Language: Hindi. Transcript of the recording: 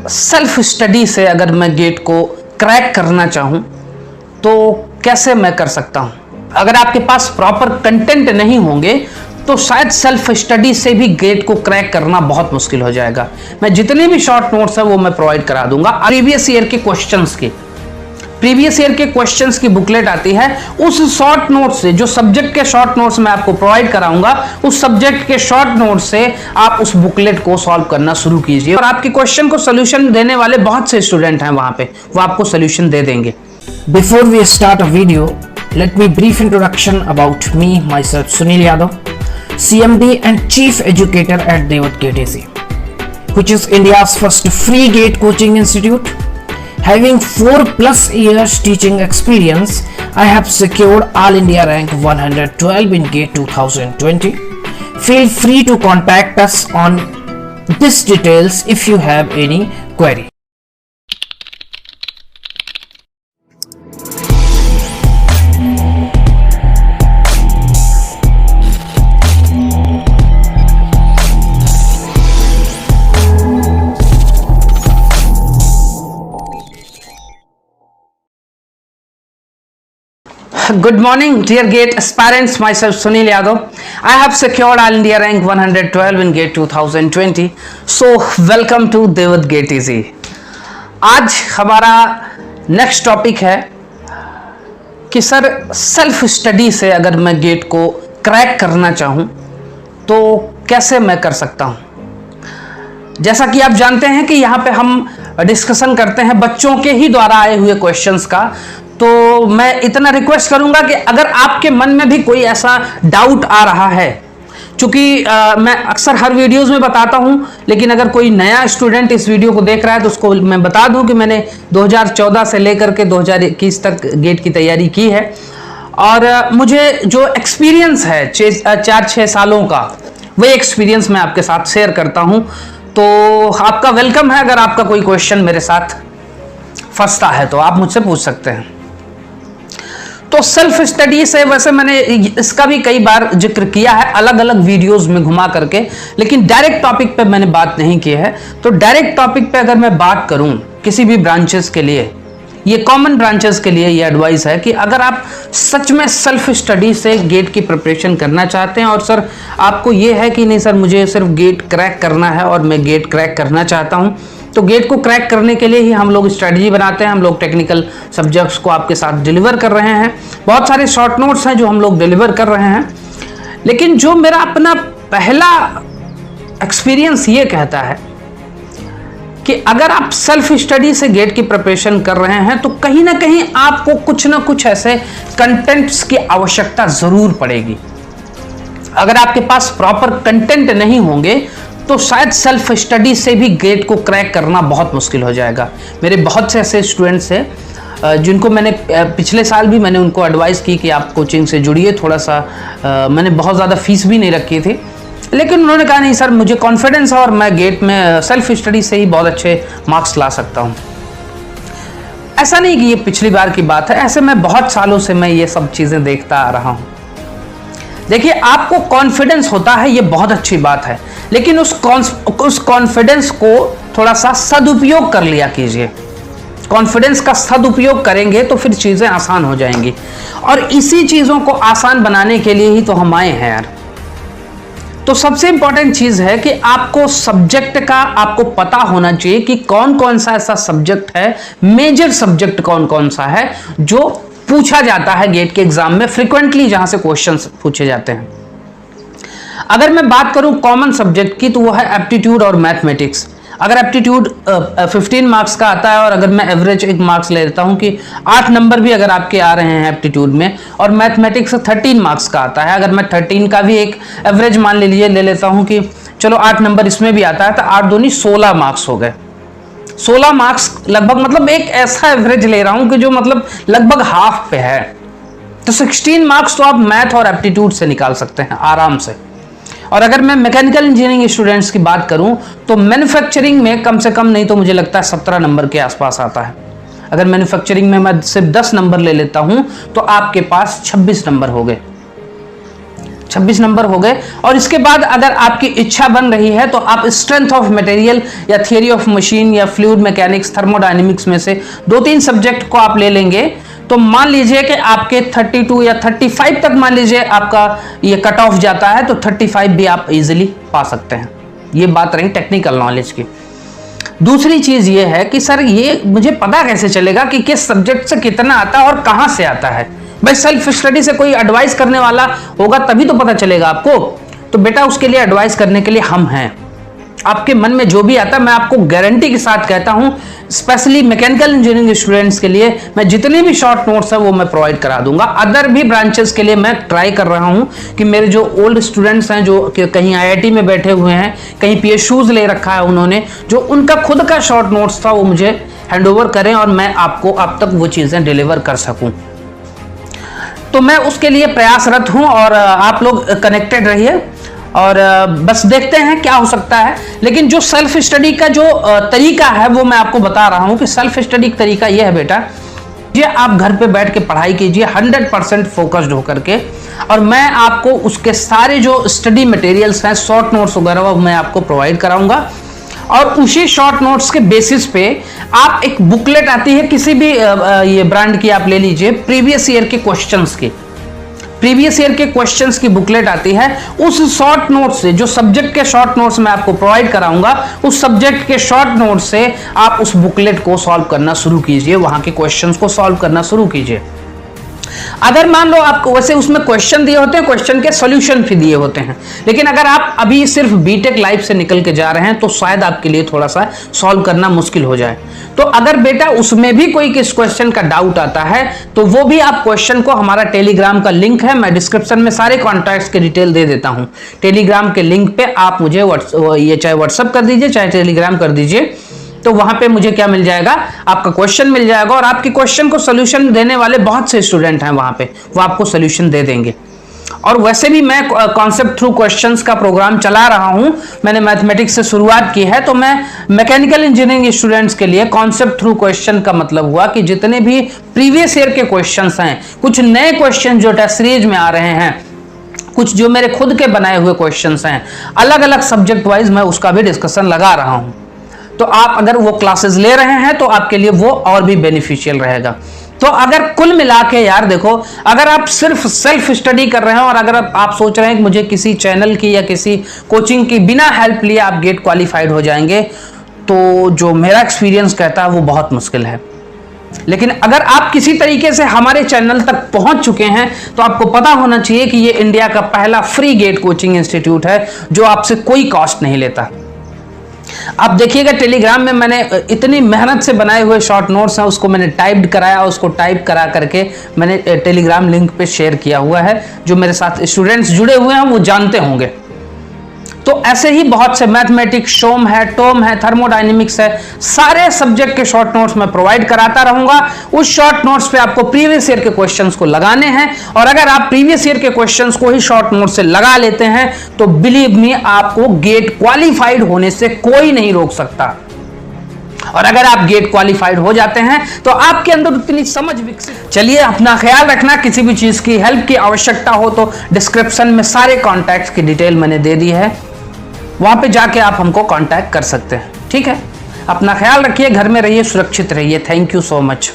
सेल्फ स्टडी से अगर मैं गेट को क्रैक करना चाहूँ तो कैसे मैं कर सकता हूँ। अगर आपके पास प्रॉपर कंटेंट नहीं होंगे तो शायद सेल्फ स्टडी से भी गेट को क्रैक करना बहुत मुश्किल हो जाएगा। मैं जितने भी शॉर्ट नोट्स हैं वो मैं प्रोवाइड करा दूंगा। प्रीवियस ईयर के क्वेश्चंस की बुकलेट आती है, उस शॉर्ट नोट से, जो सब्जेक्ट के शॉर्ट नोट्स मैं आपको प्रोवाइड कराऊंगा, उस सब्जेक्ट के शॉर्ट नोट से आप उस बुकलेट को सॉल्व करना शुरू कीजिए और आपके क्वेश्चन को सोल्यूशन देने वाले बहुत से स्टूडेंट हैं वहां पे, वो आपको सोल्यूशन दे देंगे। Before we start a video, let me brief introduction about me, myself Sunil Yadav, CMD and Chief Educator at Devat GATE AC, which is India's first free GATE coaching institute. Having 4+ years teaching experience, I have secured All India rank 112 in GATE 2020. Feel free to contact us on these details if you have any query. Good morning, dear GATE aspirants. Myself Sunil Yadav. I have secured All India rank 112 in GATE 2020. So welcome to Devat GATE AC. आज हमारा नेक्स्ट टॉपिक है कि सर सेल्फ स्टडी से अगर मैं गेट को क्रैक करना चाहूँ तो कैसे मैं कर सकता हूँ। जैसा कि आप जानते हैं कि यहाँ पे हम डिस्कशन करते हैं बच्चों के ही द्वारा आए हुए क्वेश्चंस का, तो मैं इतना रिक्वेस्ट करूंगा कि अगर आपके मन में भी कोई ऐसा डाउट आ रहा है, चूंकि मैं अक्सर हर वीडियोस में बताता हूं, लेकिन अगर कोई नया स्टूडेंट इस वीडियो को देख रहा है तो उसको मैं बता दूं कि मैंने 2014 से लेकर के 2021 तक गेट की तैयारी की है और मुझे जो एक्सपीरियंस है 4-6 सालों का, वही एक्सपीरियंस मैं आपके साथ शेयर करता हूं। तो आपका वेलकम है। अगर आपका कोई क्वेश्चन मेरे साथ फंसता है तो आप मुझसे पूछ सकते हैं। तो सेल्फ स्टडी से वैसे मैंने इसका भी कई बार जिक्र किया है अलग अलग वीडियोस में घुमा करके, लेकिन डायरेक्ट टॉपिक पे मैंने बात नहीं की है। तो डायरेक्ट टॉपिक पे अगर मैं बात करूं किसी भी ब्रांचेस के लिए, ये कॉमन ब्रांचेस के लिए ये एडवाइस है कि अगर आप सच में सेल्फ स्टडी से गेट की प्रिपरेशन करना चाहते हैं और सर आपको ये है कि नहीं सर मुझे सिर्फ गेट क्रैक करना है और मैं गेट क्रैक करना चाहता हूँ, तो गेट को क्रैक करने के लिए ही हम लोग स्ट्रेटजी बनाते हैं। हम लोग टेक्निकल सब्जेक्ट्स को आपके साथ डिलीवर कर रहे हैं, बहुत सारे शॉर्ट नोट्स हैं जो हम लोग डिलीवर कर रहे हैं। लेकिन जो मेरा अपना पहला एक्सपीरियंस ये कहता है कि अगर आप सेल्फ स्टडी से गेट की प्रिपरेशन कर रहे हैं तो कहीं ना कहीं आपको कुछ ना कुछ ऐसे कंटेंट्स की आवश्यकता जरूर पड़ेगी। अगर आपके पास प्रॉपर कंटेंट नहीं होंगे तो शायद सेल्फ स्टडी से भी गेट को क्रैक करना बहुत मुश्किल हो जाएगा। मेरे बहुत से ऐसे स्टूडेंट्स हैं जिनको मैंने पिछले साल भी मैंने उनको एडवाइस की कि आप कोचिंग से जुड़िए, थोड़ा सा मैंने बहुत ज़्यादा फीस भी नहीं रखी थी, लेकिन उन्होंने कहा नहीं सर मुझे कॉन्फिडेंस है और मैं गेट में सेल्फ स्टडी से ही बहुत अच्छे मार्क्स ला सकता हूँ। ऐसा नहीं कि ये पिछली बार की बात है, ऐसे मैं बहुत सालों से मैं ये सब चीज़ें देखता आ रहा हूँ। देखिए, आपको कॉन्फिडेंस होता है ये बहुत अच्छी बात है, लेकिन उस कॉन्फिडेंस को थोड़ा सा सदुपयोग कर लिया कीजिए। कॉन्फिडेंस का सदुपयोग करेंगे तो फिर चीज़ें आसान हो जाएंगी और इसी चीज़ों को आसान बनाने के लिए ही तो हम आए हैं यार। तो सबसे इंपॉर्टेंट चीज़ है कि आपको सब्जेक्ट का आपको पता होना चाहिए कि कौन कौन सा ऐसा सब्जेक्ट है, मेजर सब्जेक्ट कौन कौन सा है जो पूछा जाता है गेट के एग्जाम में फ्रीक्वेंटली, जहां से क्वेश्चंस पूछे जाते हैं। अगर मैं बात करूं कॉमन सब्जेक्ट की तो वो है एप्टीट्यूड और मैथमेटिक्स। अगर एप्टीट्यूड 15 मार्क्स का आता है और अगर मैं एवरेज 1 मार्क्स ले लेता हूं कि 8 नंबर भी अगर आपके आ रहे हैं एप्टीट्यूड में, और मैथमेटिक्स 13 मार्क्स का आता है, अगर मैं 13 का भी एक एवरेज मान ले लेता हूं कि चलो 8 नंबर इसमें भी आता है, तो 8 दूनी 16 मार्क्स हो गए। 16 मार्क्स लगभग, मतलब एक ऐसा एवरेज ले रहा हूं कि जो मतलब लगभग हाफ पे है। तो 16 मार्क्स तो आप मैथ और एप्टीट्यूड से निकाल सकते हैं आराम से। और अगर मैं मैकेनिकल इंजीनियरिंग स्टूडेंट्स की बात करूं तो मैन्युफैक्चरिंग में कम से कम नहीं तो मुझे लगता है 17 नंबर के आसपास आता है। अगर मैन्युफैक्चरिंग में मैं सिर्फ 10 नंबर ले लेता हूं तो आपके पास 26 नंबर हो गए। 26 नंबर हो गए। और इसके बाद अगर आपकी इच्छा बन रही है तो आप स्ट्रेंथ ऑफ मटेरियल या थियरी ऑफ मशीन या फ्लूइड मैकेनिक्स, थर्मोडायनेमिक्स में से 2-3 सब्जेक्ट को आप ले लेंगे तो मान लीजिए कि आपके 32 या 35 तक मान लीजिए आपका ये कट ऑफ जाता है, तो 35 भी आप इजीली पा सकते हैं। ये बात रही टेक्निकल नॉलेज की। दूसरी चीज ये है कि सर ये मुझे पता कैसे चलेगा कि किस सब्जेक्ट से कितना आता है और कहां से आता है। भाई सेल्फ स्टडी से कोई एडवाइस करने वाला होगा तभी तो पता चलेगा आपको। तो बेटा उसके लिए एडवाइस करने के लिए हम हैं। आपके मन में जो भी आता है मैं आपको गारंटी के साथ कहता हूं, स्पेशली मैकेनिकल इंजीनियरिंग स्टूडेंट्स के लिए मैं जितने भी शॉर्ट नोट्स है वो मैं प्रोवाइड करा दूंगा। अदर भी ब्रांचेस के लिए मैं ट्राई कर रहा हूं कि मेरे जो ओल्ड स्टूडेंट्स हैं जो कहीं IIT में बैठे हुए हैं, कहीं PSUs ले रखा है उन्होंने, जो उनका खुद का शॉर्ट नोट्स था वो मुझे हैंड ओवर करें और मैं आपको अब तक वो चीज़ें डिलीवर कर सकूँ। तो मैं उसके लिए प्रयासरत हूँ और आप लोग कनेक्टेड रहिए और बस देखते हैं क्या हो सकता है। लेकिन जो सेल्फ स्टडी का जो तरीका है वो मैं आपको बता रहा हूँ कि सेल्फ स्टडी का तरीका ये है बेटा, ये आप घर पे बैठ के पढ़ाई कीजिए 100% फोकस्ड होकर के, और मैं आपको उसके सारे जो स्टडी मटेरियल्स हैं, शॉर्ट नोट्स वगैरह वो मैं आपको प्रोवाइड कराऊंगा। और उसी शॉर्ट नोट्स के बेसिस पे आप एक बुकलेट आती है किसी भी ये ब्रांड की आप ले लीजिए, प्रीवियस ईयर के क्वेश्चंस की, प्रीवियस ईयर के क्वेश्चंस की बुकलेट आती है। उस शॉर्ट नोट से, जो सब्जेक्ट के शॉर्ट नोट्स मैं आपको प्रोवाइड कराऊंगा, उस सब्जेक्ट के शॉर्ट नोट से आप उस बुकलेट को सॉल्व करना शुरू कीजिए, वहां के क्वेश्चंस को सॉल्व करना शुरू कीजिए। अगर मान लो आपको वैसे उसमें क्वेश्चन दिए होते हैं, क्वेश्चन के सॉल्यूशन भी दिए होते हैं, लेकिन अगर आप अभी सिर्फ बीटेक लाइफ से निकल के जा रहे हैं तो शायद आपके लिए थोड़ा सा सॉल्व करना मुश्किल हो जाए। तो अगर बेटा उसमें भी कोई किस क्वेश्चन का डाउट आता है तो वो भी आप क्वेश्चन को, हमारा टेलीग्राम का लिंक है, मैं डिस्क्रिप्शन में सारे कॉन्टैक्ट्स के डिटेल दे देता हूं। टेलीग्राम के लिंक पे आप मुझे ये चाहे व्हाट्सअप कर दीजिए चाहे टेलीग्राम कर दीजिए, तो वहां पे मुझे क्या मिल जाएगा, आपका क्वेश्चन मिल जाएगा और आपके क्वेश्चन को सोल्यूशन देने वाले बहुत से स्टूडेंट हैं वहां पे, वो आपको सोल्यूशन दे देंगे। और वैसे भी मैं कॉन्सेप्ट थ्रू क्वेश्चंस का प्रोग्राम चला रहा हूं, मैंने मैथमेटिक्स से शुरुआत की है, तो मैं मैकेनिकल इंजीनियरिंग स्टूडेंट्स के लिए कॉन्सेप्ट थ्रू क्वेश्चन का मतलब हुआ कि जितने भी प्रीवियस ईयर के क्वेश्चंस हैं, कुछ नए क्वेश्चन जो टेस्ट सीरीज में आ रहे हैं, कुछ जो मेरे खुद के बनाए हुए क्वेश्चंस हैं, अलग अलग सब्जेक्ट वाइज मैं उसका भी डिस्कशन लगा रहा हूं। तो आप अगर वो क्लासेस ले रहे हैं तो आपके लिए वो और भी बेनिफिशियल रहेगा। तो अगर कुल मिला के यार देखो, अगर आप सिर्फ सेल्फ स्टडी कर रहे हैं और अगर आप सोच रहे हैं कि मुझे किसी चैनल की या किसी कोचिंग की बिना हेल्प लिए आप गेट क्वालिफाइड हो जाएंगे, तो जो मेरा एक्सपीरियंस कहता है वो बहुत मुश्किल है। लेकिन अगर आप किसी तरीके से हमारे चैनल तक पहुंच चुके हैं तो आपको पता होना चाहिए कि ये इंडिया का पहला फ्री गेट कोचिंग इंस्टीट्यूट है जो आपसे कोई कॉस्ट नहीं लेता। आप देखिएगा टेलीग्राम में मैंने इतनी मेहनत से बनाए हुए शॉर्ट नोट्स हैं, उसको मैंने टाइप्ड कराया, उसको टाइप करा करके मैंने टेलीग्राम लिंक पे शेयर किया हुआ है। जो मेरे साथ स्टूडेंट्स जुड़े हुए हैं वो जानते होंगे। तो ऐसे ही बहुत से मैथमेटिक्स, शोम है, टोम है, थर्मोडायनेमिक्स है, सारे सब्जेक्ट के शॉर्ट नोट्स मैं प्रोवाइड कराता रहूंगा। उस शॉर्ट नोट्स पे आपको प्रीवियस ईयर के क्वेश्चंस को लगाने हैं, और अगर आप प्रीवियस ईयर के क्वेश्चंस को ही शॉर्ट नोट से लगा लेते हैं तो बिलीव मी, आपको गेट क्वालिफाइड होने से कोई नहीं रोक सकता। और अगर आप गेट क्वालिफाइड हो जाते हैं तो आपके अंदर उतनी समझ विकसित। चलिए, अपना ख्याल रखना, किसी भी चीज की हेल्प की आवश्यकता हो तो डिस्क्रिप्शन में सारे कॉन्टैक्ट्स की डिटेल मैंने दे दी है, वहां पे जाके आप हमको कांटेक्ट कर सकते हैं। ठीक है, अपना ख्याल रखिए, घर में रहिए, सुरक्षित रहिए। Thank you so much.